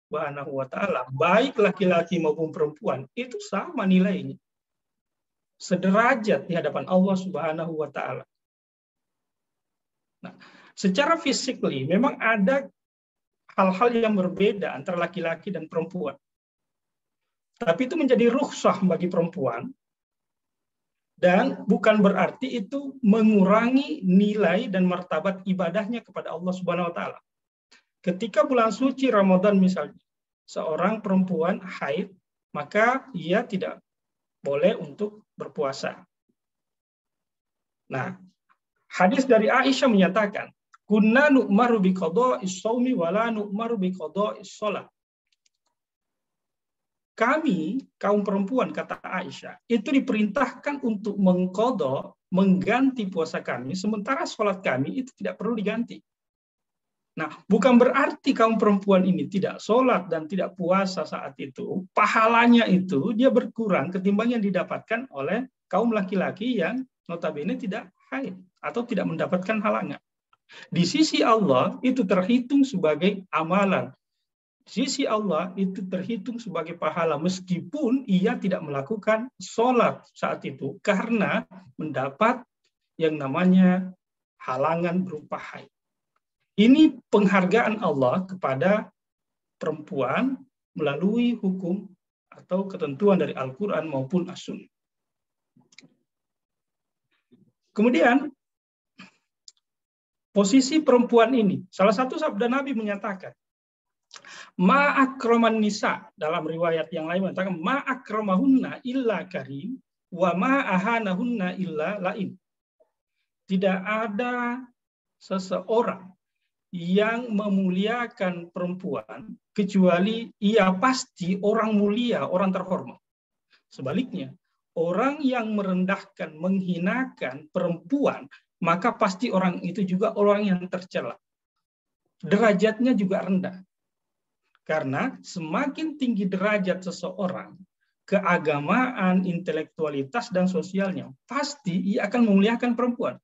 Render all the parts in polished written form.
Subhanahu wa taala, baik laki-laki maupun perempuan, itu sama nilainya. Sederajat di hadapan Allah Subhanahu wa taala. Nah, secara physically memang ada hal-hal yang berbeda antara laki-laki dan perempuan. Tapi itu menjadi rukhsah bagi perempuan, dan bukan berarti itu mengurangi nilai dan martabat ibadahnya kepada Allah Subhanahu wa taala. Ketika bulan suci Ramadan misalnya, seorang perempuan haid, maka ia tidak boleh untuk berpuasa. Nah, hadis dari Aisyah menyatakan, "Kunna nu'maru biqada'is shaumi wa la nu'maru biqada'is shalah." Kami, kaum perempuan, kata Aisyah, itu diperintahkan untuk mengqadha, mengganti puasa kami, sementara sholat kami itu tidak perlu diganti. Nah, bukan berarti kaum perempuan ini tidak sholat dan tidak puasa saat itu, pahalanya itu dia berkurang ketimbang yang didapatkan oleh kaum laki-laki yang notabene tidak haid atau tidak mendapatkan halangan. Di sisi Allah itu terhitung sebagai amalan. Di sisi Allah itu terhitung sebagai pahala meskipun ia tidak melakukan sholat saat itu karena mendapat yang namanya halangan berupa haid. Ini penghargaan Allah kepada perempuan melalui hukum atau ketentuan dari Al-Quran maupun As-Sunnah. Kemudian, posisi perempuan ini, salah satu sabda Nabi menyatakan, ma'akraman nisa, dalam riwayat yang lain mengatakan, ma'akramahunna illa karim, wa ma'ahanahunna illa lain. Tidak ada seseorang yang memuliakan perempuan, kecuali ia pasti orang mulia, orang terhormat. Sebaliknya, orang yang merendahkan, menghinakan perempuan, maka pasti orang itu juga orang yang tercela. Derajatnya juga rendah. Karena semakin tinggi derajat seseorang, keagamaan, intelektualitas, dan sosialnya, pasti ia akan memuliakan perempuan.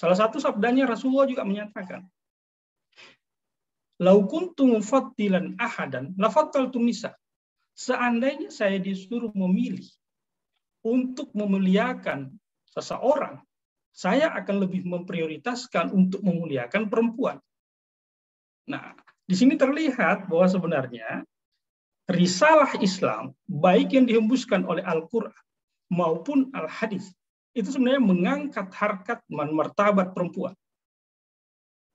Salah satu sabdanya Rasulullah juga menyatakan, "Lau kuntu mufattilan ahadan, lafattaltu nisa." Seandainya saya disuruh memilih untuk memuliakan seseorang, saya akan lebih memprioritaskan untuk memuliakan perempuan. Nah, di sini terlihat bahwa sebenarnya risalah Islam, baik yang dihembuskan oleh Al-Quran maupun Al-Hadis, itu sebenarnya mengangkat harkat dan martabat perempuan.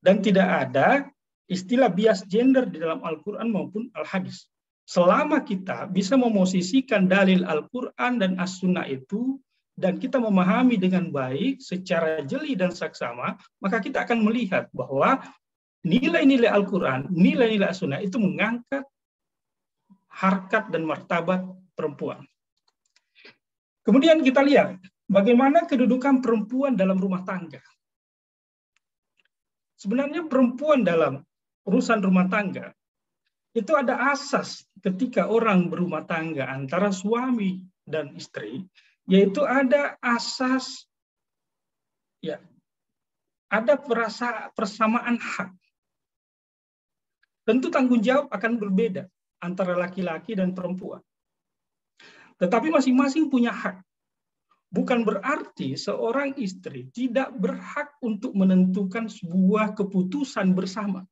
Dan tidak ada istilah bias gender di dalam Al-Quran maupun Al-Hadis. Selama kita bisa memosisikan dalil Al-Quran dan As-Sunnah itu, dan kita memahami dengan baik secara jeli dan saksama, maka kita akan melihat bahwa nilai-nilai Al-Quran, nilai-nilai As-Sunnah itu mengangkat harkat dan martabat perempuan. Kemudian kita lihat bagaimana kedudukan perempuan dalam rumah tangga. Sebenarnya perempuan dalam urusan rumah tangga itu ada asas ketika orang berumah tangga antara suami dan istri, yaitu ada asas, ya, ada persamaan hak. Tentu tanggung jawab akan berbeda antara laki-laki dan perempuan. Tetapi masing-masing punya hak. Bukan berarti seorang istri tidak berhak untuk menentukan sebuah keputusan bersama.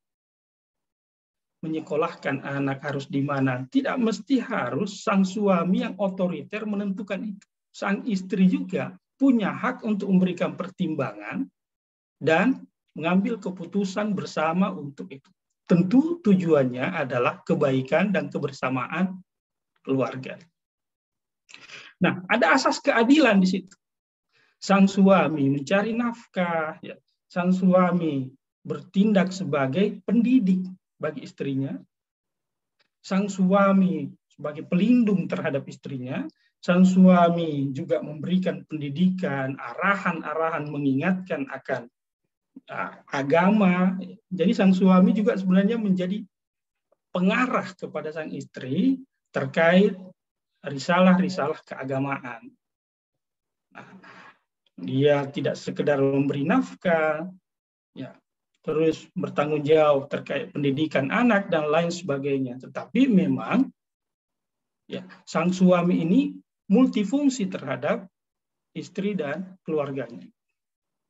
Menyekolahkan anak harus di mana. Tidak mesti harus sang suami yang otoriter menentukan itu. Sang istri juga punya hak untuk memberikan pertimbangan dan mengambil keputusan bersama untuk itu. Tentu tujuannya adalah kebaikan dan kebersamaan keluarga. Nah, ada asas keadilan di situ. Sang suami mencari nafkah, ya. Sang suami bertindak sebagai pendidik bagi istrinya. Sang suami sebagai pelindung terhadap istrinya. Sang suami juga memberikan pendidikan, arahan-arahan, mengingatkan akan agama. Jadi sang suami juga sebenarnya menjadi pengarah kepada sang istri terkait risalah-risalah keagamaan. Nah, dia tidak sekedar memberi nafkah, ya, terus bertanggung jawab terkait pendidikan anak dan lain sebagainya. Tetapi memang ya, sang suami ini multifungsi terhadap istri dan keluarganya.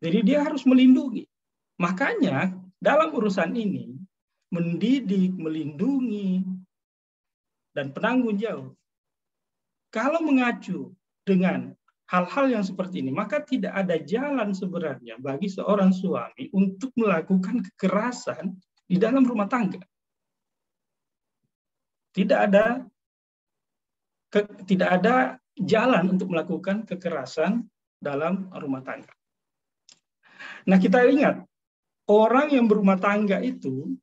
Jadi dia harus melindungi. Makanya dalam urusan ini mendidik, melindungi, dan penanggung jawab. Kalau mengacu dengan hal-hal yang seperti ini, maka tidak ada jalan sebenarnya bagi seorang suami untuk melakukan kekerasan di dalam rumah tangga. Tidak ada jalan untuk melakukan kekerasan dalam rumah tangga. Nah, kita ingat, orang yang berumah tangga itu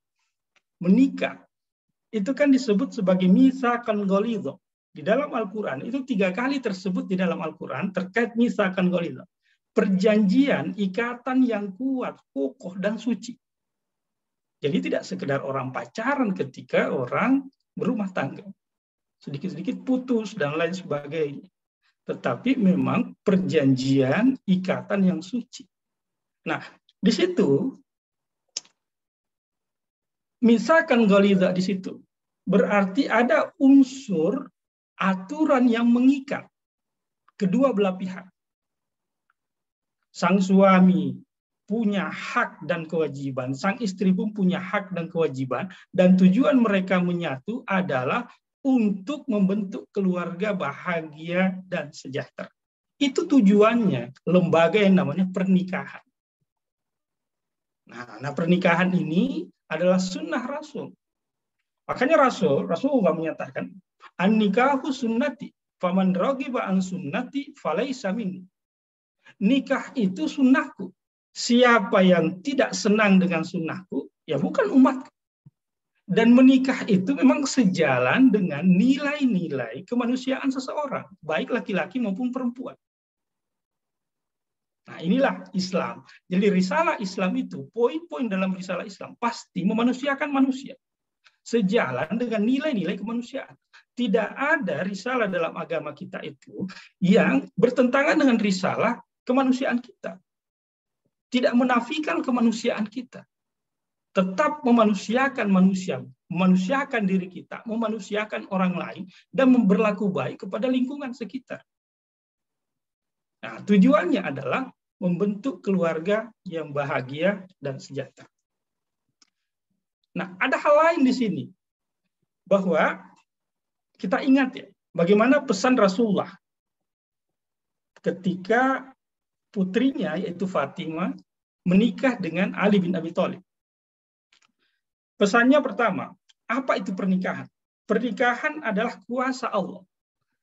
menikah, itu kan disebut sebagai mitsaqan ghalidha. Di dalam Al-Quran, itu 3 kali tersebut di dalam Al-Quran terkait mitsaqan ghalidha. Perjanjian, ikatan yang kuat, kokoh, dan suci. Jadi tidak sekedar orang pacaran ketika orang berumah tangga. Sedikit-sedikit putus dan lain sebagainya. Tetapi memang perjanjian, ikatan yang suci. Nah, di situ, mitsaqan ghalidha di situ berarti ada unsur aturan yang mengikat kedua belah pihak. Sang suami punya hak dan kewajiban, sang istri pun punya hak dan kewajiban, dan tujuan mereka menyatu adalah untuk membentuk keluarga bahagia dan sejahtera. Itu tujuannya lembaga yang namanya pernikahan. Nah, pernikahan ini adalah sunnah Rasul. Makanya Rasulullah menyatakan, an-nikahu sunnati, faman raghiba an sunnati falaysa minni. Nikah itu sunnahku. Siapa yang tidak senang dengan sunnahku, ya bukan umatku. Dan menikah itu memang sejalan dengan nilai-nilai kemanusiaan seseorang, baik laki-laki maupun perempuan. Nah, inilah Islam. Jadi risalah Islam itu, poin-poin dalam risalah Islam pasti memanusiakan manusia. Sejalan dengan nilai-nilai kemanusiaan. Tidak ada risalah dalam agama kita itu yang bertentangan dengan risalah kemanusiaan kita. Tidak menafikan kemanusiaan kita. Tetap memanusiakan manusia, memanusiakan diri kita, memanusiakan orang lain, dan berlaku baik kepada lingkungan sekitar. Nah, tujuannya adalah membentuk keluarga yang bahagia dan sejahtera. Nah, ada hal lain di sini. Bahwa kita ingat ya, bagaimana pesan Rasulullah ketika putrinya, yaitu Fatimah, menikah dengan Ali bin Abi Thalib. Pesannya pertama, apa itu pernikahan? Pernikahan adalah kuasa Allah.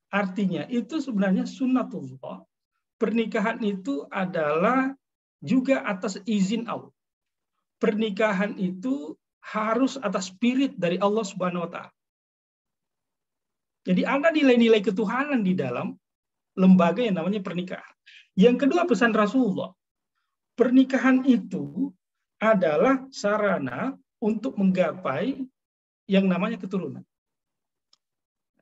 Artinya itu sebenarnya sunnatullah. Pernikahan itu adalah juga atas izin Allah. Pernikahan itu harus atas spirit dari Allah Subhanahu wa Ta'ala. Jadi ada nilai-nilai ketuhanan di dalam lembaga yang namanya pernikahan. Yang kedua, pesan Rasulullah, pernikahan itu adalah sarana untuk menggapai yang namanya keturunan.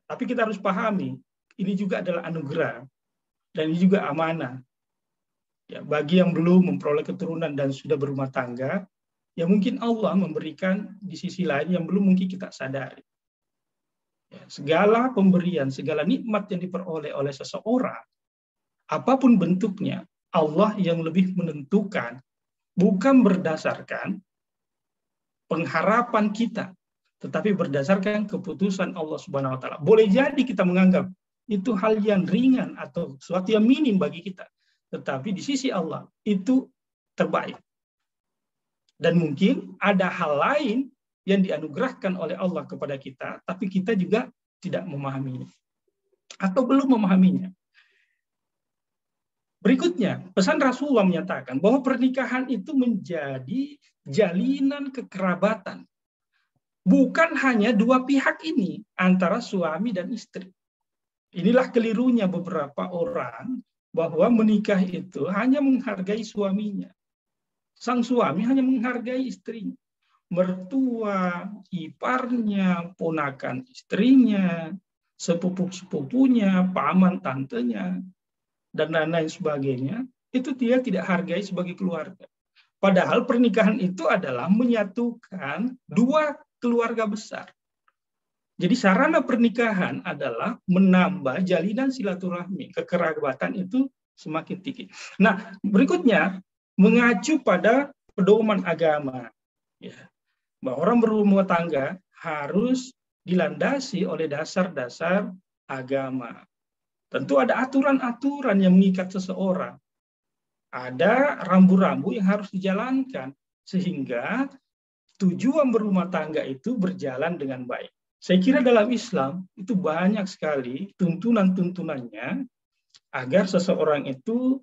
Tapi kita harus pahami, ini juga adalah anugerah dan ini juga amanah. Ya, bagi yang belum memperoleh keturunan dan sudah berumah tangga, ya mungkin Allah memberikan di sisi lain yang belum mungkin kita sadari. Ya, segala pemberian, segala nikmat yang diperoleh oleh seseorang, apapun bentuknya, Allah yang lebih menentukan, bukan berdasarkan pengharapan kita, tetapi berdasarkan keputusan Allah Subhanahu wa Ta'ala. Boleh jadi kita menganggap itu hal yang ringan atau sesuatu yang minim bagi kita, tetapi di sisi Allah itu terbaik. Dan mungkin ada hal lain yang dianugerahkan oleh Allah kepada kita, tapi kita juga tidak memahaminya atau belum memahaminya. Berikutnya, pesan Rasulullah menyatakan bahwa pernikahan itu menjadi jalinan kekerabatan. Bukan hanya dua pihak ini, antara suami dan istri. Inilah kelirunya beberapa orang, bahwa menikah itu hanya menghargai suaminya. Sang suami hanya menghargai istrinya. Mertua, iparnya, ponakan istrinya, sepupu-sepupunya, paman tantenya, dan lain-lain sebagainya, itu dia tidak hargai sebagai keluarga. Padahal pernikahan itu adalah menyatukan dua keluarga besar. Jadi sarana pernikahan adalah menambah jalinan silaturahmi, kekerabatan itu semakin tinggi. Nah, berikutnya mengacu pada pedoman agama, ya, bahwa orang berumah tangga harus dilandasi oleh dasar-dasar agama. Tentu ada aturan-aturan yang mengikat seseorang. Ada rambu-rambu yang harus dijalankan sehingga tujuan berumah tangga itu berjalan dengan baik. Saya kira dalam Islam itu banyak sekali tuntunan-tuntunannya agar seseorang itu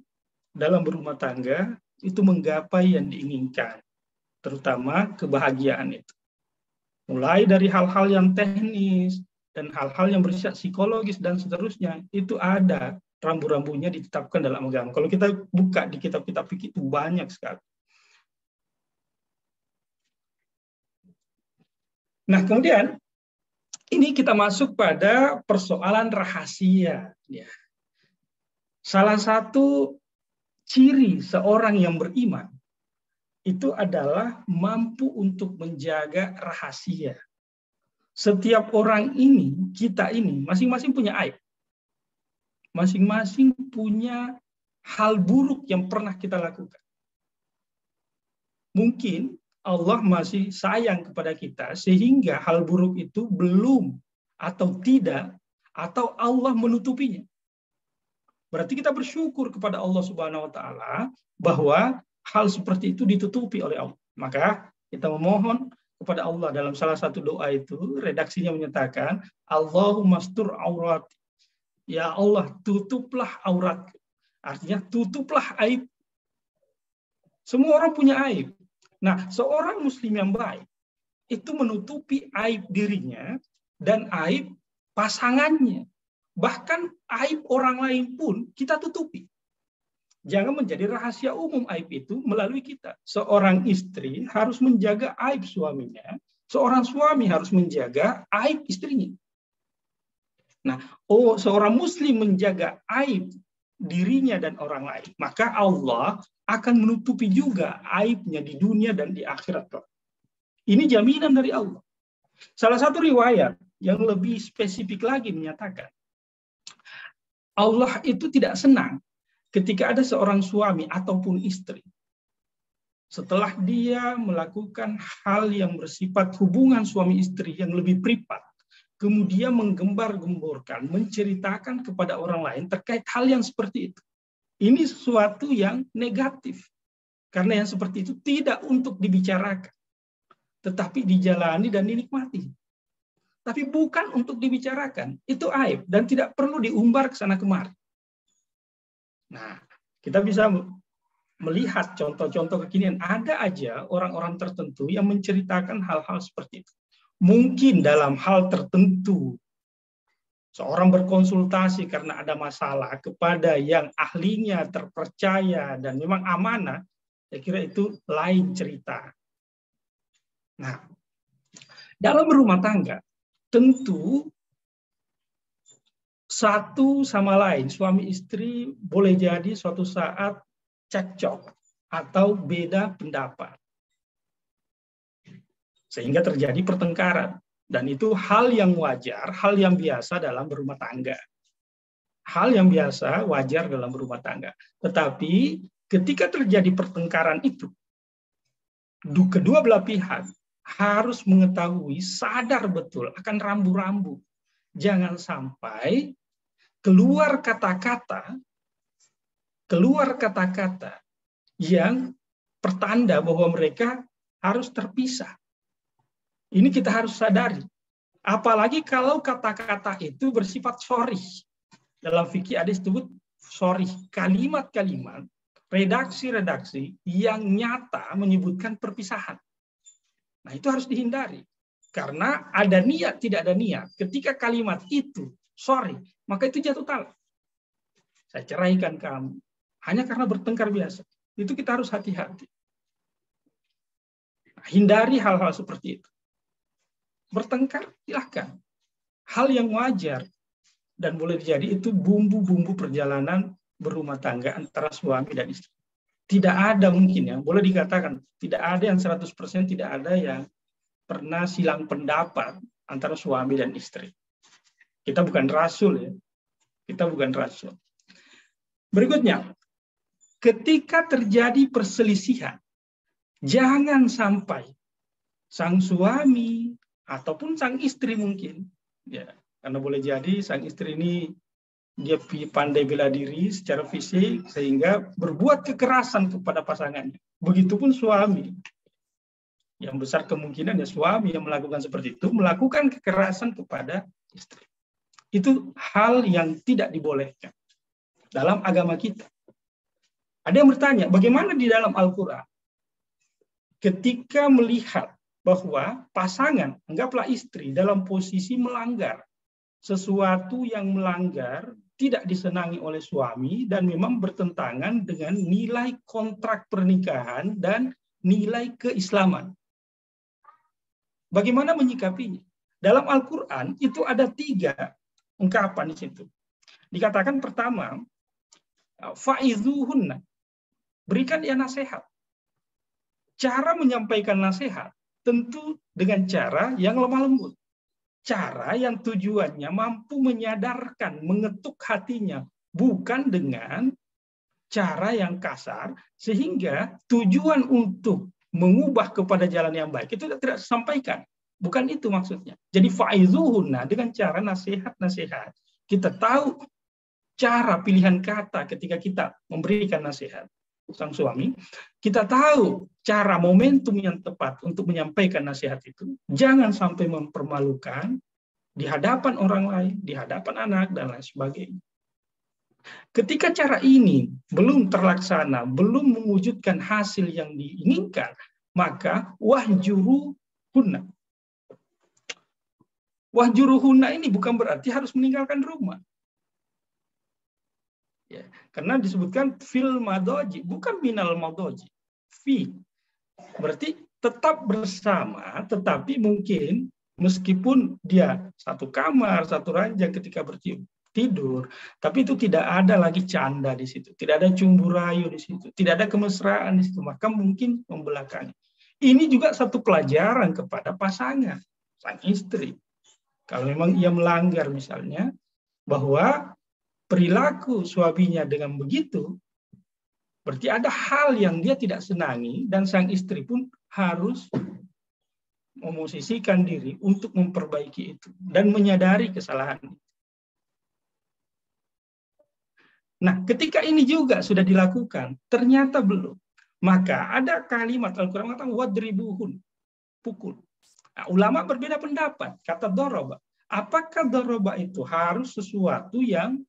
dalam berumah tangga itu menggapai yang diinginkan, terutama kebahagiaan itu. Mulai dari hal-hal yang teknis dan hal-hal yang bersifat psikologis dan seterusnya, itu ada rambu-rambunya ditetapkan dalam agama. Kalau kita buka di kitab-kitab fikih itu banyak sekali. Nah, kemudian ini kita masuk pada persoalan rahasia. Ya. Salah satu ciri seorang yang beriman itu adalah mampu untuk menjaga rahasia. Setiap orang ini, kita ini, masing-masing punya aib. Masing-masing punya hal buruk yang pernah kita lakukan. Mungkin Allah masih sayang kepada kita sehingga hal buruk itu belum atau tidak atau Allah menutupinya. Berarti kita bersyukur kepada Allah Subhanahu wa taala bahwa hal seperti itu ditutupi oleh Allah. Maka kita memohon kepada Allah dalam salah satu doa itu redaksinya menyatakan Allahumma stur aurat. Ya Allah, tutuplah aurat. Artinya tutuplah aib. Semua orang punya aib. Nah, seorang muslim yang baik itu menutupi aib dirinya dan aib pasangannya. Bahkan aib orang lain pun kita tutupi. Jangan menjadi rahasia umum aib itu melalui kita. Seorang istri harus menjaga aib suaminya. Seorang suami harus menjaga aib istrinya. Nah, seorang muslim menjaga aib dirinya dan orang lain, maka Allah akan menutupi juga aibnya di dunia dan di akhirat. Ini jaminan dari Allah. Salah satu riwayat yang lebih spesifik lagi menyatakan, Allah itu tidak senang ketika ada seorang suami ataupun istri setelah dia melakukan hal yang bersifat hubungan suami istri yang lebih privat, kemudian menggembar-gemborkan, menceritakan kepada orang lain terkait hal yang seperti itu. Ini sesuatu yang negatif. Karena yang seperti itu tidak untuk dibicarakan. Tetapi dijalani dan dinikmati. Tapi bukan untuk dibicarakan. Itu aib dan tidak perlu diumbar ke sana kemari. Nah, kita bisa melihat contoh-contoh kekinian. Ada aja orang-orang tertentu yang menceritakan hal-hal seperti itu. Mungkin dalam hal tertentu, seorang berkonsultasi karena ada masalah kepada yang ahlinya terpercaya dan memang amanah, saya kira itu lain cerita. Nah, dalam berumah tangga, tentu satu sama lain, suami istri boleh jadi suatu saat cekcok atau beda pendapat. Sehingga terjadi pertengkaran. Dan itu hal yang wajar, hal yang biasa dalam berumah tangga. Hal yang biasa, wajar dalam berumah tangga. Tetapi ketika terjadi pertengkaran itu, kedua belah pihak harus mengetahui, sadar betul akan rambu-rambu. Jangan sampai keluar kata-kata yang pertanda bahwa mereka harus terpisah. Ini kita harus sadari. Apalagi kalau kata-kata itu bersifat sorry. Dalam fikih ada disebut sorry. Kalimat-kalimat, redaksi-redaksi yang nyata menyebutkan perpisahan. Nah, itu harus dihindari. Karena ada niat, tidak ada niat. Ketika kalimat itu sorry, maka itu jatuh talak. Saya ceraikan kamu. Hanya karena bertengkar biasa. Itu kita harus hati-hati. Hindari hal-hal seperti itu. Bertengkar, silahkan. Hal yang wajar dan boleh jadi itu bumbu-bumbu perjalanan berumah tangga antara suami dan istri. tidak ada mungkin ya, boleh dikatakan tidak ada yang 100% tidak ada yang pernah silang pendapat antara suami dan istri. Kita bukan rasul ya. Kita bukan rasul. Berikutnya, ketika terjadi perselisihan, jangan sampai sang suami ataupun sang istri mungkin, ya, karena boleh jadi sang istri ini dia pandai bela diri secara fisik sehingga berbuat kekerasan kepada pasangannya. Begitupun suami. Yang besar kemungkinan ya suami yang melakukan seperti itu, melakukan kekerasan kepada istri. Itu hal yang tidak dibolehkan dalam agama kita. Ada yang bertanya, bagaimana di dalam Al-Quran ketika melihat bahwa pasangan, anggaplah istri, dalam posisi melanggar sesuatu yang melanggar, tidak disenangi oleh suami, dan memang bertentangan dengan nilai kontrak pernikahan dan nilai keislaman. Bagaimana menyikapinya? Dalam Al-Quran itu ada 3 ungkapan di situ. Dikatakan pertama, fa'izuhunna, berikan dia nasihat. Cara menyampaikan nasihat tentu dengan cara yang lemah lembut. Cara yang tujuannya mampu menyadarkan, mengetuk hatinya, bukan dengan cara yang kasar, sehingga tujuan untuk mengubah kepada jalan yang baik itu tidak disampaikan. Bukan itu maksudnya. Jadi fa'izuhunna, dengan cara nasihat-nasihat. Kita tahu cara pilihan kata ketika kita memberikan nasihat sang suami, kita tahu cara momentum yang tepat untuk menyampaikan nasihat itu. Jangan sampai mempermalukan di hadapan orang lain, di hadapan anak, dan lain sebagainya. Ketika cara ini belum terlaksana, belum mewujudkan hasil yang diinginkan, maka wahjuruhunna. Wahjuruhunna ini bukan berarti harus meninggalkan rumah. Ya, karena disebutkan fil madoji, bukan minal madoji. Fi. Berarti tetap bersama, tetapi mungkin meskipun dia satu kamar, satu ranjang ketika tidur, tapi itu tidak ada lagi canda di situ, tidak ada cumbu rayu di situ, tidak ada kemesraan di situ, maka mungkin membelakangi. Ini juga satu pelajaran kepada pasangan, sang istri. Kalau memang ia melanggar misalnya, bahwa perilaku suaminya dengan begitu, berarti ada hal yang dia tidak senangi, dan sang istri pun harus memosisikan diri untuk memperbaiki itu dan menyadari kesalahan. Nah, ketika ini juga sudah dilakukan, ternyata belum. Maka ada kalimat Al-Quran mengatakan wadribuhun, pukul. Nah, ulama berbeda pendapat, kata doroba. Apakah doroba itu harus sesuatu yang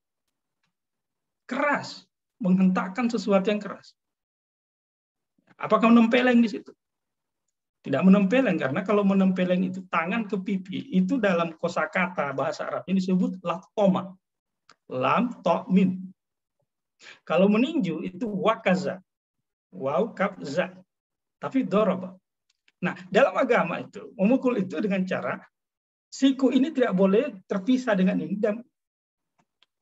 keras, menghentakkan sesuatu yang keras? Apakah menempeleng di situ? Tidak menempeleng, karena kalau menempeleng itu tangan ke pipi, itu dalam kosakata bahasa Arab ini disebut latoma, lam to mim. Kalau meninju itu wakaza, waw kaf za, tapi doroba. Nah, dalam agama itu memukul itu dengan cara siku ini tidak boleh terpisah dengan ini, dan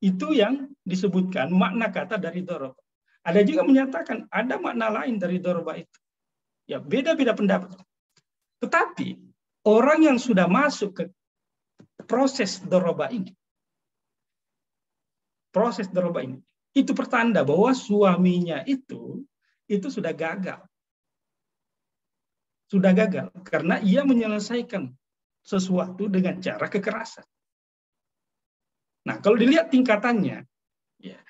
itu yang disebutkan makna kata dari doroba. Ada juga menyatakan ada makna lain dari doroba itu. Ya, beda-beda pendapat. Tetapi orang yang sudah masuk ke proses doroba ini, itu pertanda bahwa suaminya itu sudah gagal. Sudah gagal karena ia menyelesaikan sesuatu dengan cara kekerasan. Nah, kalau dilihat tingkatannya, ya,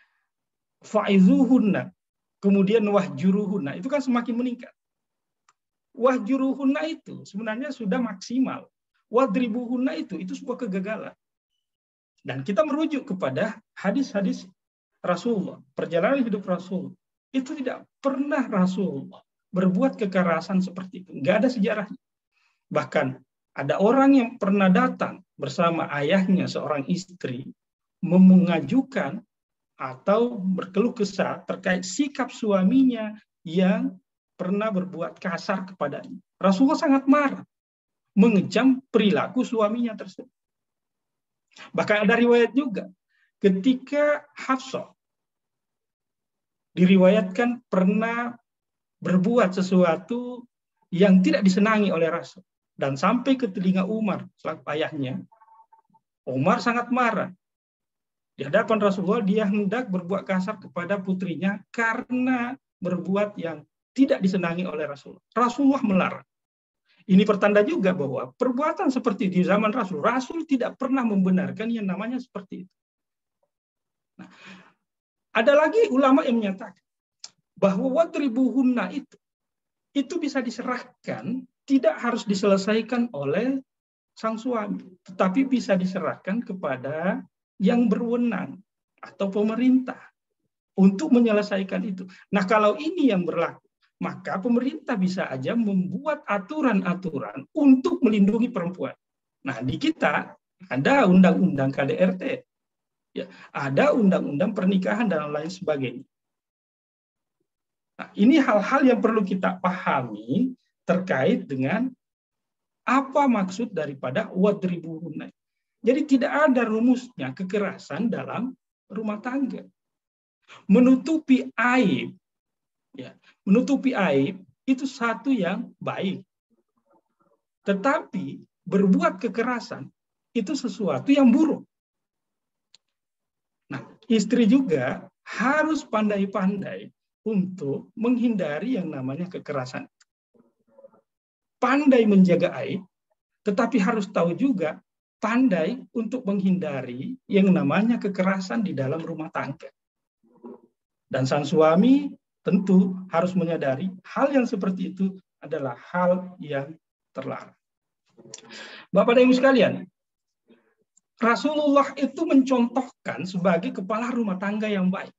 fa'izuhunna, kemudian wahjuruhunna, itu kan semakin meningkat. Wahjuruhunna itu sebenarnya sudah maksimal. Wadribuhunna itu sebuah kegagalan. Dan kita merujuk kepada hadis-hadis Rasulullah, perjalanan hidup Rasul. Itu tidak pernah Rasulullah berbuat kekerasan seperti itu. Nggak ada sejarahnya. Bahkan ada orang yang pernah datang bersama ayahnya, seorang istri, mengajukan atau berkeluh kesah terkait sikap suaminya yang pernah berbuat kasar kepadanya. Rasulullah sangat marah, mengecam perilaku suaminya tersebut. Bahkan ada riwayat juga, ketika Hafsah diriwayatkan pernah berbuat sesuatu yang tidak disenangi oleh Rasul. Dan sampai ke telinga Umar, selaku ayahnya, Umar sangat marah. Di hadapan Rasulullah, dia hendak berbuat kasar kepada putrinya karena berbuat yang tidak disenangi oleh Rasulullah. Rasulullah melarang. Ini pertanda juga bahwa perbuatan seperti di zaman Rasul, Rasul tidak pernah membenarkan yang namanya seperti itu. Nah, ada lagi ulama yang menyatakan bahwa wadribuhunna itu bisa diserahkan, tidak harus diselesaikan oleh sang suami, tetapi bisa diserahkan kepada yang berwenang atau pemerintah untuk menyelesaikan itu. Nah, kalau ini yang berlaku, maka pemerintah bisa aja membuat aturan-aturan untuk melindungi perempuan. Nah, di kita ada undang-undang KDRT, ya, ada undang-undang pernikahan dan lain sebagainya. Nah, ini hal-hal yang perlu kita pahami terkait dengan apa maksud daripada wadribuhunna. Jadi tidak ada rumusnya kekerasan dalam rumah tangga. Menutupi aib, ya, menutupi aib itu satu yang baik. Tetapi berbuat kekerasan itu sesuatu yang buruk. Nah, istri juga harus pandai-pandai untuk menghindari yang namanya kekerasan. Pandai menjaga aib, tetapi harus tahu juga pandai untuk menghindari yang namanya kekerasan di dalam rumah tangga. Dan sang suami tentu harus menyadari hal yang seperti itu adalah hal yang terlarang. Bapak dan Ibu sekalian, Rasulullah itu mencontohkan sebagai kepala rumah tangga yang baik.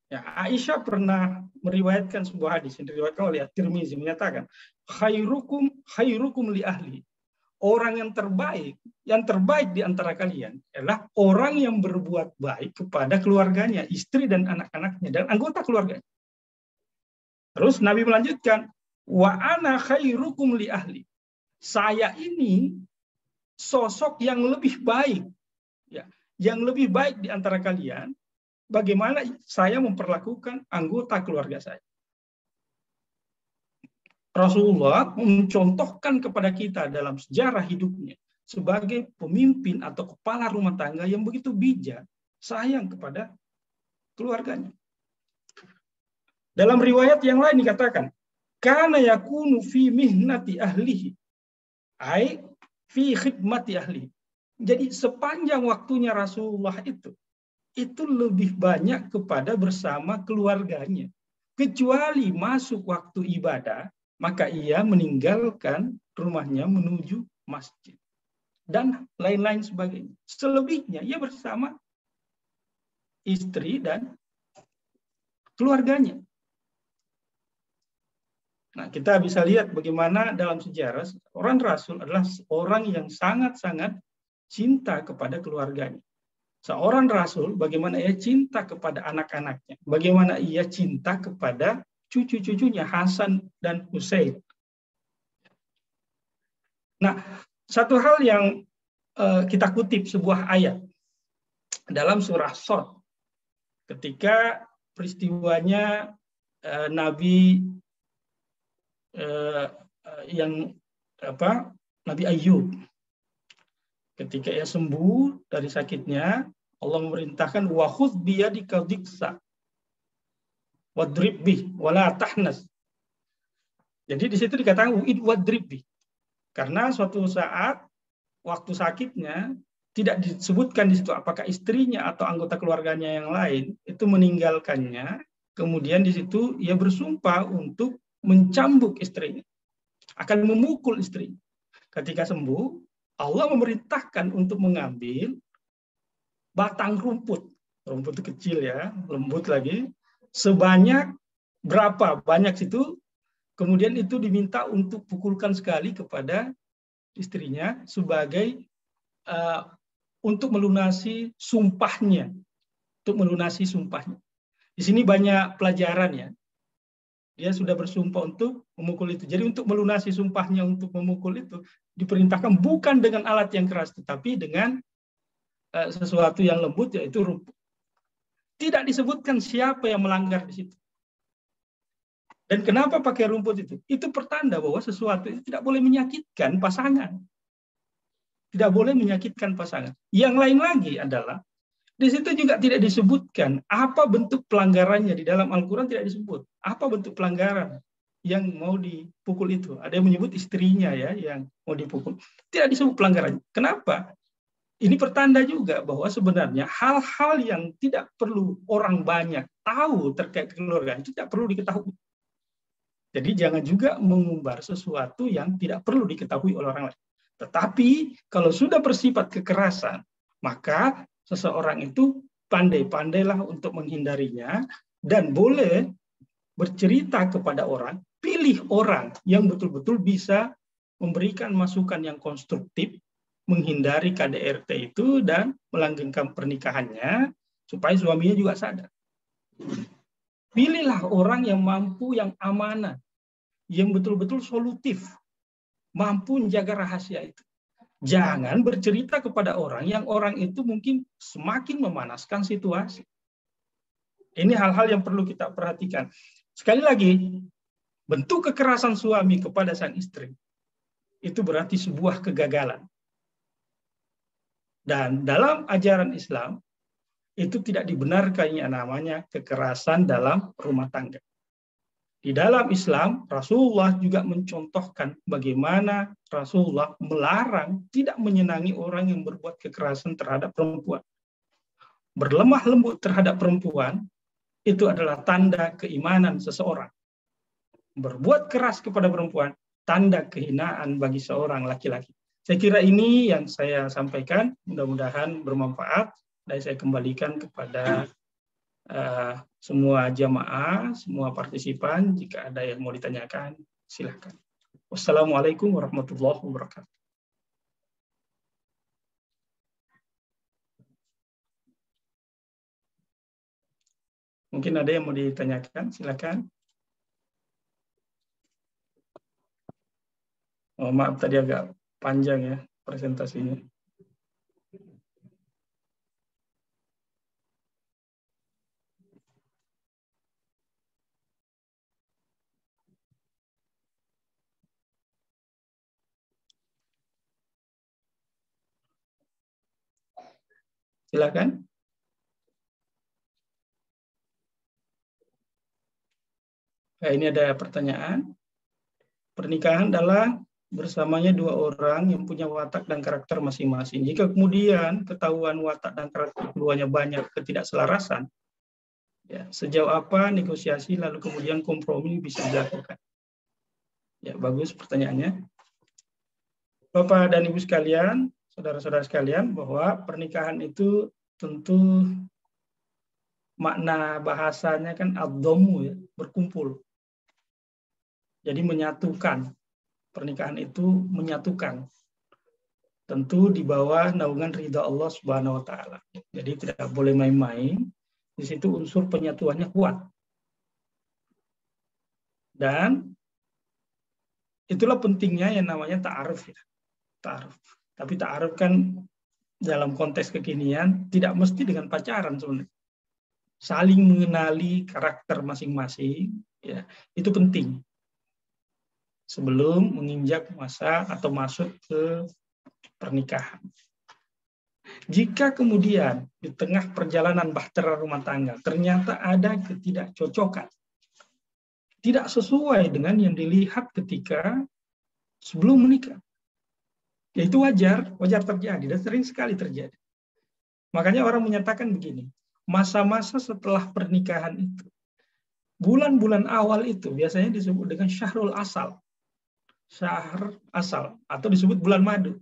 Ya, Aisyah pernah meriwayatkan sebuah hadis yang diriwayatkan oleh At-Tirmizi menyatakan, khairukum li ahli. Orang yang terbaik di antara kalian adalah orang yang berbuat baik kepada keluarganya, istri dan anak-anaknya dan anggota keluarganya. Terus Nabi melanjutkan, wa ana khairukum li ahli. Saya ini sosok yang lebih baik, ya, yang lebih baik di antara kalian. Bagaimana saya memperlakukan anggota keluarga saya. Rasulullah mencontohkan kepada kita dalam sejarah hidupnya sebagai pemimpin atau kepala rumah tangga yang begitu bijak, sayang kepada keluarganya. Dalam riwayat yang lain dikatakan, kana yakunu fi mihnati ahlihi, ai fi khidmati ahlihi. Jadi sepanjang waktunya Rasulullah itu lebih banyak kepada bersama keluarganya. Kecuali masuk waktu ibadah, maka ia meninggalkan rumahnya menuju masjid. Dan lain-lain sebagainya. Selebihnya ia bersama istri dan keluarganya. Nah, kita bisa lihat bagaimana dalam sejarah orang Rasul adalah orang yang sangat-sangat cinta kepada keluarganya. Seorang Rasul, bagaimana ia cinta kepada anak-anaknya, bagaimana ia cinta kepada cucu-cucunya Hasan dan Husain. Nah, satu hal yang kita kutip sebuah ayat dalam surah Shad, ketika peristiwanya Nabi Nabi Ayub. Ketika ia sembuh dari sakitnya, Allah memerintahkan wa khudh biyadika dhiksa wadrib bih wala tahnas. Jadi di situ dikatakan wadrib bih. Karena suatu saat waktu sakitnya tidak disebutkan di situ apakah istrinya atau anggota keluarganya yang lain itu meninggalkannya, kemudian di situ ia bersumpah untuk mencambuk istrinya, akan memukul istrinya. Ketika sembuh, Allah memerintahkan untuk mengambil batang rumput itu kecil ya, lembut lagi, sebanyak berapa banyak situ, kemudian itu diminta untuk pukulkan sekali kepada istrinya sebagai untuk melunasi sumpahnya, Di sini banyak pelajaran ya. Dia sudah bersumpah untuk memukul itu. Jadi untuk melunasi sumpahnya untuk memukul itu diperintahkan bukan dengan alat yang keras, tetapi dengan sesuatu yang lembut, yaitu rumput. Tidak disebutkan siapa yang melanggar di situ. Dan kenapa pakai rumput itu? Itu pertanda bahwa sesuatu itu tidak boleh menyakitkan pasangan. Tidak boleh menyakitkan pasangan. Yang lain lagi adalah, di situ juga tidak disebutkan apa bentuk pelanggarannya. Di dalam Al-Quran tidak disebut. Apa bentuk pelanggaran yang mau dipukul itu. Ada yang menyebut istrinya ya yang mau dipukul. Tidak disebut pelanggaran. Kenapa? Ini pertanda juga bahwa sebenarnya hal-hal yang tidak perlu orang banyak tahu terkait keluarga itu tidak perlu diketahui. Jadi jangan juga mengumbar sesuatu yang tidak perlu diketahui oleh orang lain. Tetapi kalau sudah bersifat kekerasan, maka seseorang itu pandai-pandailah untuk menghindarinya dan boleh bercerita kepada orang, pilih orang yang betul-betul bisa memberikan masukan yang konstruktif, menghindari KDRT itu dan melanggengkan pernikahannya supaya suaminya juga sadar. Pilihlah orang yang mampu, yang amanah, yang betul-betul solutif, mampu menjaga rahasia itu. Jangan bercerita kepada orang yang orang itu mungkin semakin memanaskan situasi. Ini hal-hal yang perlu kita perhatikan. Sekali lagi, bentuk kekerasan suami kepada sang istri itu berarti sebuah kegagalan. Dan dalam ajaran Islam, itu tidak dibenarkan yang namanya kekerasan dalam rumah tangga. Di dalam Islam, Rasulullah juga mencontohkan bagaimana Rasulullah melarang tidak menyenangi orang yang berbuat kekerasan terhadap perempuan. Berlemah lembut terhadap perempuan, itu adalah tanda keimanan seseorang. Berbuat keras kepada perempuan, tanda kehinaan bagi seorang laki-laki. Saya kira ini yang saya sampaikan, mudah-mudahan bermanfaat. Dan saya kembalikan kepada semua jamaah, semua partisipan, jika ada yang mau ditanyakan, silakan. Wassalamualaikum warahmatullahi wabarakatuh. Mungkin ada yang mau ditanyakan, silakan. Oh, maaf tadi agak panjang ya presentasinya. Silakan. Nah, ini ada pertanyaan. Pernikahan adalah bersamanya dua orang yang punya watak dan karakter masing-masing. Jika kemudian ketahuan watak dan karakter keduanya banyak ketidakselarasan, ya, sejauh apa negosiasi lalu kemudian kompromi bisa dilakukan? Ya, bagus pertanyaannya. Bapak dan Ibu sekalian, saudara-saudara sekalian, bahwa pernikahan itu tentu makna bahasanya kan ad-dhammu, ya, berkumpul. Jadi menyatukan. Pernikahan itu menyatukan. Tentu di bawah naungan ridha Allah Subhanahu wa taala. Jadi tidak boleh main-main. Di situ unsur penyatuannya kuat. Dan itulah pentingnya yang namanya ta'aruf, ya. Ta'aruf. Tapi ta'aruf kan dalam konteks kekinian tidak mesti dengan pacaran sebenarnya. Saling mengenali karakter masing-masing, ya, itu penting sebelum menginjak masa atau masuk ke pernikahan. Jika kemudian di tengah perjalanan bahtera rumah tangga ternyata ada ketidakcocokan, tidak sesuai dengan yang dilihat ketika sebelum menikah, ya itu wajar terjadi dan sering sekali terjadi. Makanya orang menyatakan begini, masa-masa setelah pernikahan itu, bulan-bulan awal itu biasanya disebut dengan syahrul asal. Syahr asal atau disebut bulan madu.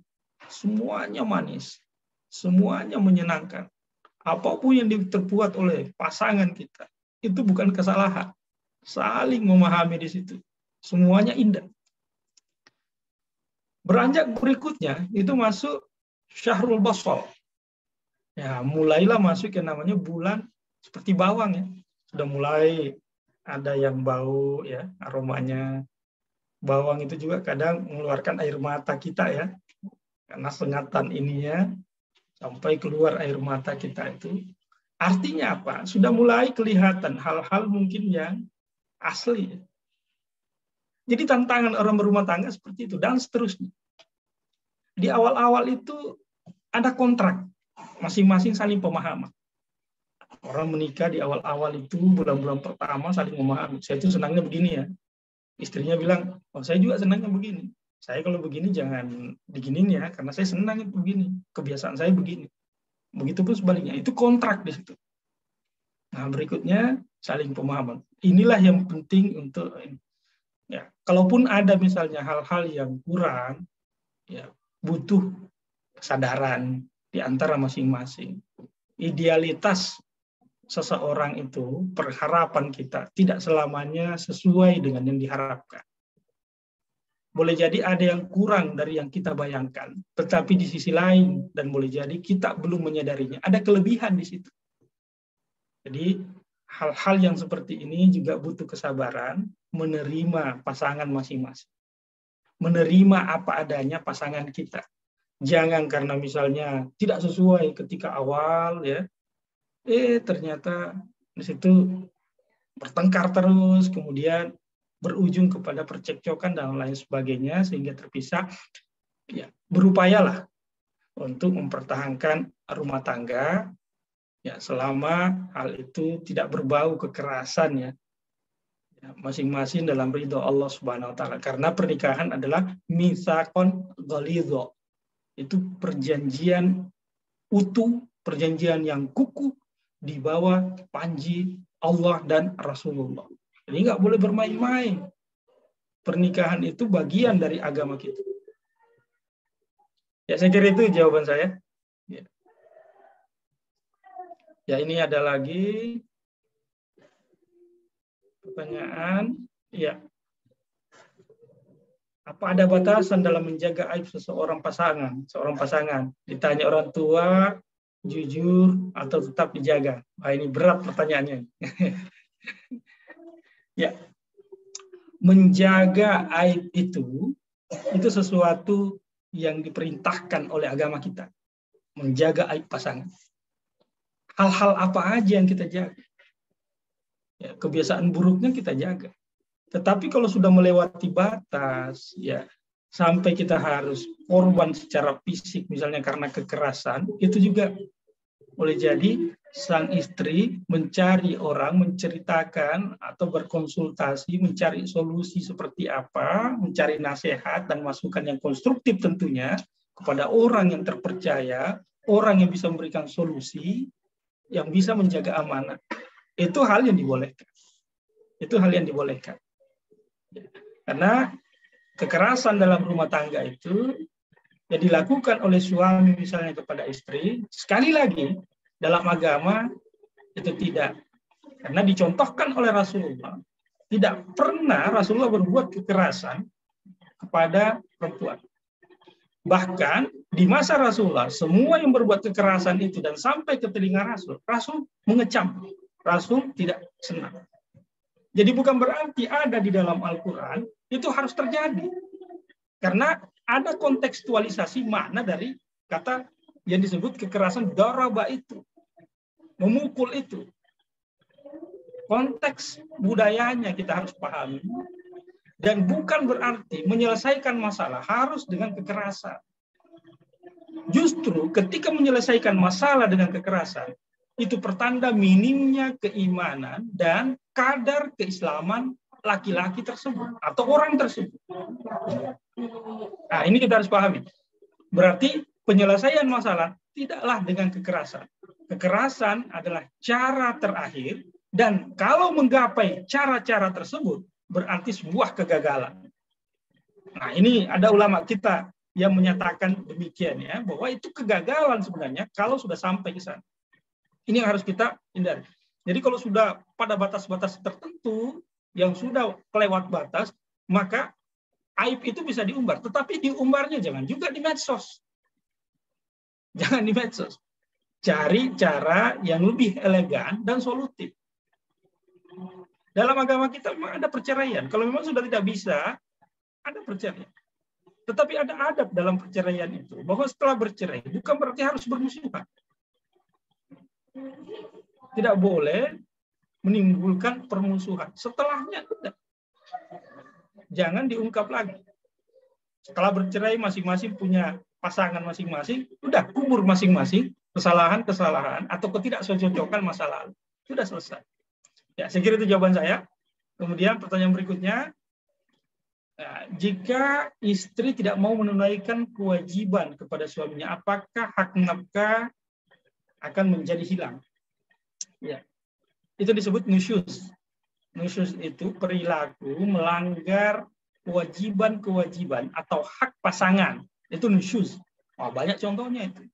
Semuanya manis, semuanya menyenangkan. Apapun yang terbuat oleh pasangan kita, itu bukan kesalahan. Saling memahami di situ. Semuanya indah. Beranjak berikutnya, itu masuk syahrul basal. Ya, mulailah masuk yang namanya bulan seperti bawang, ya. Sudah mulai ada yang bau, ya, aromanya. Bawang itu juga kadang mengeluarkan air mata kita, ya. Karena sengatan ininya sampai keluar air mata kita itu. Artinya apa? Sudah mulai kelihatan hal-hal mungkin yang asli. Jadi tantangan orang berumah tangga seperti itu, dan seterusnya. Di awal-awal itu ada kontrak, masing-masing saling pemahaman. Orang menikah di awal-awal itu, bulan-bulan pertama saling memahami. Saya itu senangnya begini ya. Istrinya bilang, oh saya juga senangnya begini. Saya kalau begini jangan diginin ya, karena saya senang itu begini. Kebiasaan saya begini. Begitupun sebaliknya, itu kontrak di situ. Nah, berikutnya saling pemahaman. Inilah yang penting untuk ya, kalaupun ada misalnya hal-hal yang kurang, ya butuh kesadaran di antara masing-masing. Idealitas seseorang itu, perharapan kita tidak selamanya sesuai dengan yang diharapkan. Boleh jadi ada yang kurang dari yang kita bayangkan, tetapi di sisi lain, dan boleh jadi kita belum menyadarinya, ada kelebihan di situ. Jadi hal-hal yang seperti ini juga butuh kesabaran, menerima pasangan masing-masing. Menerima apa adanya pasangan kita. Jangan karena misalnya tidak sesuai ketika awal, ya, ternyata di situ bertengkar terus, kemudian berujung kepada percekcokan dan lain sebagainya, sehingga terpisah. Ya, berupayalah untuk mempertahankan rumah tangga, ya, selama hal itu tidak berbau kekerasan, ya, masing-masing dalam ridho Allah Subhanahu wa taala. Karena pernikahan adalah mitsaqon ghalidho. Itu perjanjian utuh, perjanjian yang kukuh di bawah panji Allah dan Rasulullah. Jadi nggak boleh bermain-main. Pernikahan itu bagian dari agama kita. Ya, saya kira itu jawaban saya. Ya, ini ada lagi pertanyaan. Ya. Apa ada batasan dalam menjaga aib seorang pasangan? Ditanya orang tua, jujur atau tetap dijaga? Wah, ini berat pertanyaannya. Ya. Menjaga aib itu sesuatu yang diperintahkan oleh agama kita. Menjaga aib pasangan. Hal-hal apa aja yang kita jaga? Ya, kebiasaan buruknya kita jaga. Tetapi kalau sudah melewati batas, ya, sampai kita harus korban secara fisik, misalnya karena kekerasan, itu juga boleh jadi sang istri mencari orang, menceritakan atau berkonsultasi, mencari solusi seperti apa, mencari nasihat dan masukan yang konstruktif tentunya kepada orang yang terpercaya, orang yang bisa memberikan solusi, yang bisa menjaga amanah. Itu hal yang dibolehkan. Itu hal yang dibolehkan. Karena kekerasan dalam rumah tangga itu yang dilakukan oleh suami misalnya kepada istri, sekali lagi dalam agama itu tidak. Karena dicontohkan oleh Rasulullah, tidak pernah Rasulullah berbuat kekerasan kepada perempuan. Bahkan di masa Rasulullah, semua yang berbuat kekerasan itu dan sampai ke telinga Rasul, Rasul mengecam. Rasul tidak senang. Jadi bukan berarti ada di dalam Al-Quran, itu harus terjadi. Karena ada kontekstualisasi makna dari kata yang disebut kekerasan daraba itu. Memukul itu. Konteks budayanya kita harus pahami. Dan bukan berarti menyelesaikan masalah harus dengan kekerasan. Justru ketika menyelesaikan masalah dengan kekerasan, itu pertanda minimnya keimanan dan kadar keislaman laki-laki tersebut atau orang tersebut. Nah, ini kita harus pahami. Berarti penyelesaian masalah tidaklah dengan kekerasan. Kekerasan adalah cara terakhir, dan kalau menggapai cara-cara tersebut berarti sebuah kegagalan. Nah, ini ada ulama kita yang menyatakan demikian, ya, bahwa itu kegagalan sebenarnya kalau sudah sampai ke sana. Ini yang harus kita hindari. Jadi kalau sudah pada batas-batas tertentu yang sudah kelewat batas, maka aib itu bisa diumbar. Tetapi diumbarnya jangan juga di medsos. Jangan di medsos. Cari cara yang lebih elegan dan solutif. Dalam agama kita memang ada perceraian. Kalau memang sudah tidak bisa, ada perceraian. Tetapi ada adab dalam perceraian itu. Bahwa setelah bercerai, bukan berarti harus bermusuhan. Tidak boleh menimbulkan permusuhan. Setelahnya tidak. jangan diungkap lagi. Setelah bercerai masing-masing punya pasangan masing-masing, udah kubur masing-masing kesalahan-kesalahan atau ketidakcocokan masa lalu. Sudah selesai. Ya, saya kira itu jawaban saya. Kemudian pertanyaan berikutnya, jika istri tidak mau menunaikan kewajiban kepada suaminya, apakah hak nafkah akan menjadi hilang? Ya, itu disebut nusyuz. Nusyuz itu perilaku melanggar kewajiban-kewajiban atau hak pasangan. Itu nusyuz. Oh, banyak contohnya itu.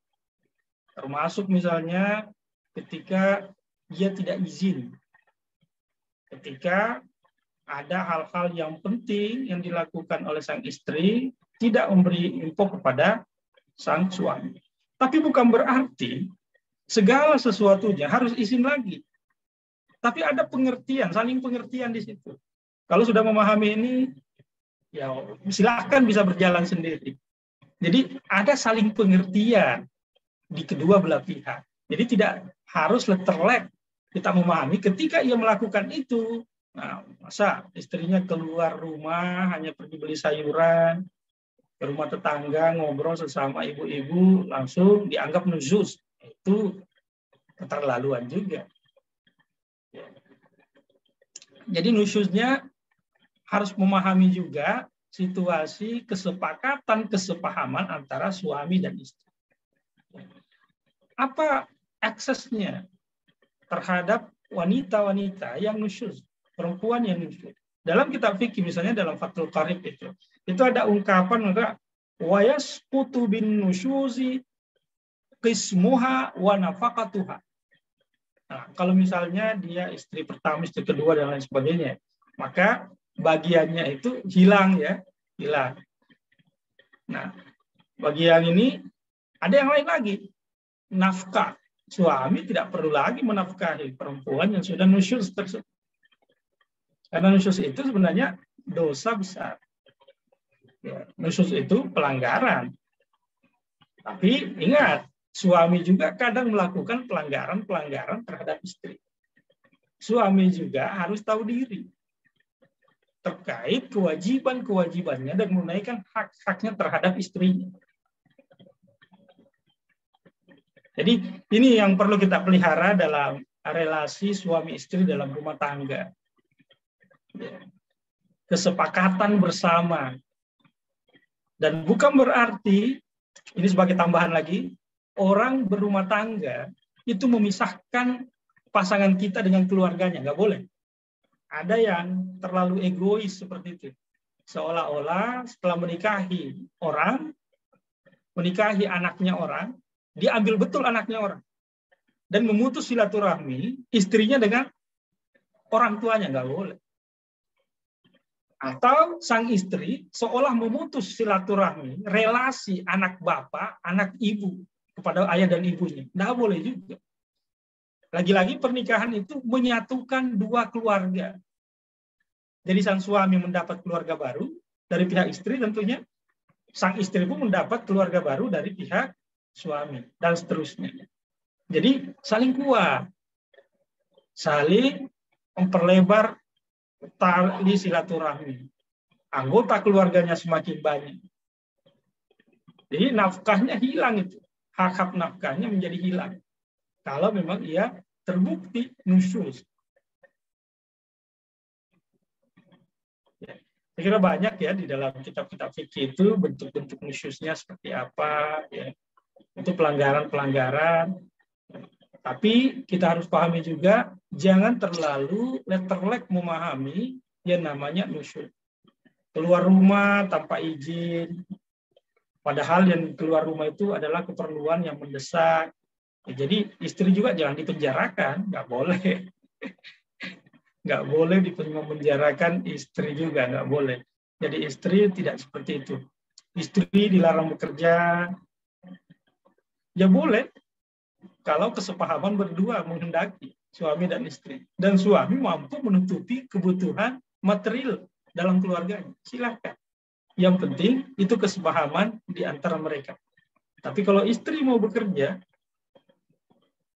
Termasuk misalnya ketika dia tidak izin. Ketika ada hal-hal yang penting yang dilakukan oleh sang istri, tidak memberi info kepada sang suami. Tapi bukan berarti segala sesuatunya harus izin lagi. Tapi ada pengertian, saling pengertian di situ. Kalau sudah memahami ini, ya silahkan bisa berjalan sendiri. Jadi ada saling pengertian di kedua belah pihak. Jadi tidak harus letterlek kita memahami ketika ia melakukan itu. Nah, masa istrinya keluar rumah hanya pergi beli sayuran, ke rumah tetangga ngobrol sesama ibu-ibu langsung dianggap nusyuz. Itu keterlaluan juga. Jadi nusyuznya harus memahami juga situasi kesepakatan, kesepahaman antara suami dan istri. Apa aksesnya terhadap wanita-wanita yang nusyuz, perempuan yang nusyuz? Dalam kitab fikih misalnya dalam Fathul Qarib itu ada ungkapan enggak wa yasqutu bin nusyuzi qismuha wa nafaqatuha. Nah, kalau misalnya dia istri pertama, istri kedua dan lain sebagainya, maka bagiannya itu hilang ya, hilang. Nah, bagian ini ada yang lain lagi, nafkah. Suami tidak perlu lagi menafkahi perempuan yang sudah nusyuz tersebut. Karena nusyuz itu sebenarnya dosa besar. Ya, nusyuz itu pelanggaran. Tapi ingat, suami juga kadang melakukan pelanggaran-pelanggaran terhadap istri. Suami juga harus tahu diri terkait kewajiban-kewajibannya dan menunaikan hak-haknya terhadap istrinya. Jadi ini yang perlu kita pelihara dalam relasi suami istri dalam rumah tangga. Kesepakatan bersama. Dan bukan berarti, ini sebagai tambahan lagi, orang berumah tangga itu memisahkan pasangan kita dengan keluarganya. Nggak boleh. Ada yang terlalu egois seperti itu. Seolah-olah setelah menikahi orang, menikahi anaknya orang, dia ambil betul anaknya orang. Dan memutus silaturahmi istrinya dengan orang tuanya. Nggak boleh. Atau sang istri seolah memutus silaturahmi, relasi anak bapak, anak ibu kepada ayah dan ibunya. Nggak boleh juga. Lagi-lagi pernikahan itu menyatukan dua keluarga. Jadi sang suami mendapat keluarga baru dari pihak istri tentunya. Sang istri pun mendapat keluarga baru dari pihak suami. Dan seterusnya. Jadi saling kuat. Saling memperlebar tali silaturahmi. Anggota keluarganya semakin banyak. Jadi nafkahnya hilang itu. Hak-hak nafkahnya menjadi hilang. Kalau memang ia terbukti nusyuz. Ya, saya kira banyak ya di dalam kitab-kitab fikih itu bentuk-bentuk nusyuznya seperti apa. Ya. Itu pelanggaran-pelanggaran. Tapi kita harus pahami juga, jangan terlalu letterlek memahami yang namanya nusyuz. Keluar rumah tanpa izin. Padahal yang keluar rumah itu adalah keperluan yang mendesak. Ya, jadi istri juga jangan dipenjarakan, nggak boleh. Nggak boleh dipenjarakan istri juga, nggak boleh. Jadi istri tidak seperti itu. Istri dilarang bekerja, ya boleh. Kalau kesepahaman berdua menghendaki, suami dan istri. Dan suami mampu menutupi kebutuhan material dalam keluarganya. Silakan. Yang penting itu kesepahaman di antara mereka. Tapi kalau istri mau bekerja,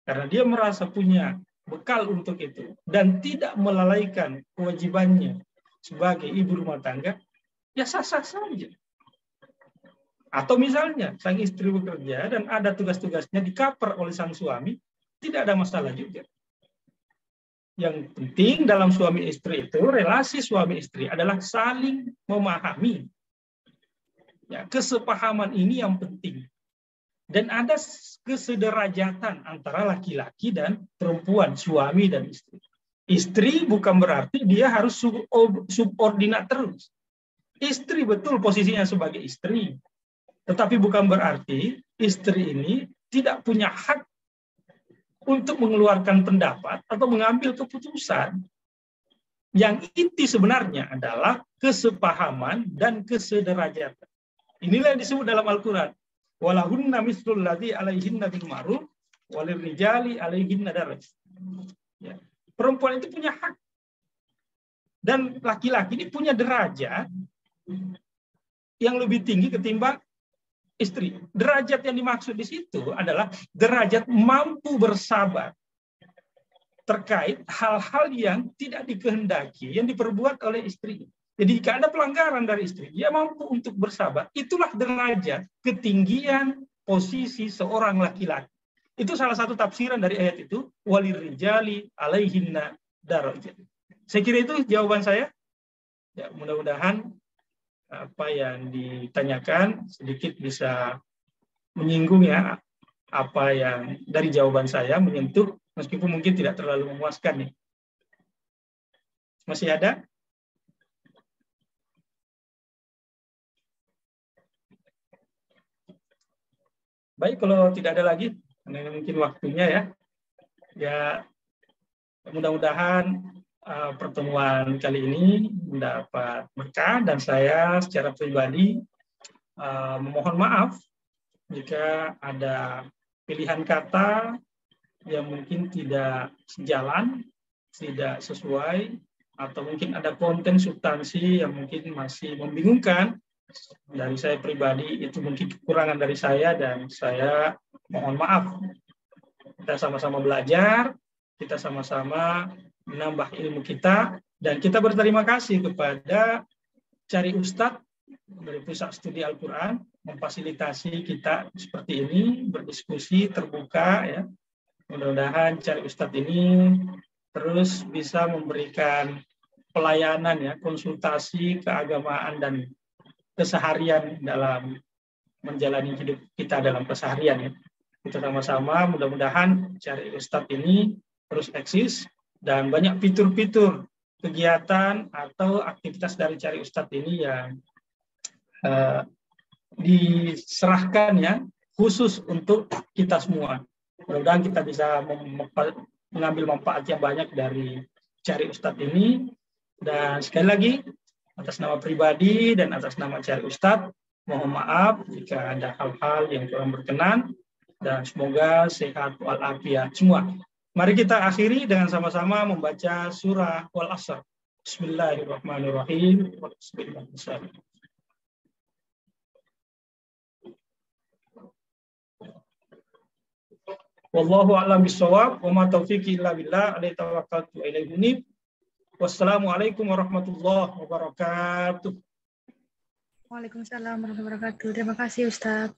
karena dia merasa punya bekal untuk itu, dan tidak melalaikan kewajibannya sebagai ibu rumah tangga, ya sah-sah saja. Atau misalnya sang istri bekerja dan ada tugas-tugasnya di-cover oleh sang suami, tidak ada masalah juga. Yang penting dalam suami istri itu, relasi suami istri adalah saling memahami. Ya, kesepahaman ini yang penting. Dan ada kesederajatan antara laki-laki dan perempuan, suami dan istri. Istri bukan berarti dia harus subordinat terus. Istri betul posisinya sebagai istri. Tetapi bukan berarti istri ini tidak punya hak untuk mengeluarkan pendapat atau mengambil keputusan. Yang inti sebenarnya adalah kesepahaman dan kesederajatan. Inilah yang disebut dalam Al-Quran. Walahunna mislul ladzi alaihinna bil ma'ruf walirrijali alaihinna daraj. Ya. Perempuan itu punya hak. Dan laki-laki ini punya derajat yang lebih tinggi ketimbang istri. Derajat yang dimaksud di situ adalah derajat mampu bersabar terkait hal-hal yang tidak dikehendaki, yang diperbuat oleh istri. Jadi jika ada pelanggaran dari istri, dia mampu untuk bersabar. Itulah derajat ketinggian posisi seorang laki-laki. Itu salah satu tafsiran dari ayat itu, walirrijali alaihinna darajat. Saya kira itu jawaban saya. Ya, mudah-mudahan apa yang ditanyakan sedikit bisa menyinggung ya apa yang dari jawaban saya menyentuh, meskipun mungkin tidak terlalu memuaskan nih. Masih ada? Baik, kalau tidak ada lagi, mungkin waktunya ya. Ya, mudah-mudahan pertemuan kali ini mendapat berkah dan saya secara pribadi memohon maaf jika ada pilihan kata yang mungkin tidak sejalan, tidak sesuai, atau mungkin ada konten substansi yang mungkin masih membingungkan. Dari saya pribadi itu mungkin kekurangan dari saya dan saya mohon maaf. Kita sama-sama belajar, kita sama-sama menambah ilmu kita, dan kita berterima kasih kepada Cari Ustadz dari Pusat Studi Al-Quran memfasilitasi kita seperti ini, berdiskusi terbuka ya. Mudah-mudahan Cari Ustadz ini terus bisa memberikan pelayanan ya, konsultasi keagamaan dan keseharian dalam menjalani hidup kita dalam keseharian ya. Kita sama-sama mudah-mudahan Cari Ustadz ini terus eksis dan banyak fitur-fitur kegiatan atau aktivitas dari Cari Ustadz ini yang diserahkan ya khusus untuk kita semua. Mudah-mudahan kita bisa mengambil manfaat yang banyak dari Cari Ustadz ini. Dan sekali lagi, atas nama pribadi dan atas nama Cari Ustadz, mohon maaf jika ada hal-hal yang kurang berkenan, dan semoga sehat walafiat semua. Mari kita akhiri dengan sama-sama membaca surah Wal-Asr. Bismillahirrahmanirrahim. Bismillahirrahmanirrahim. Wallahu a'lam bishawab, wa ma taufiqi illa billah, alaihi tawakkaltu wa ilaihi unib. Wassalamualaikum warahmatullahi wabarakatuh. Waalaikumsalam warahmatullahi wabarakatuh. Terima kasih Ustaz.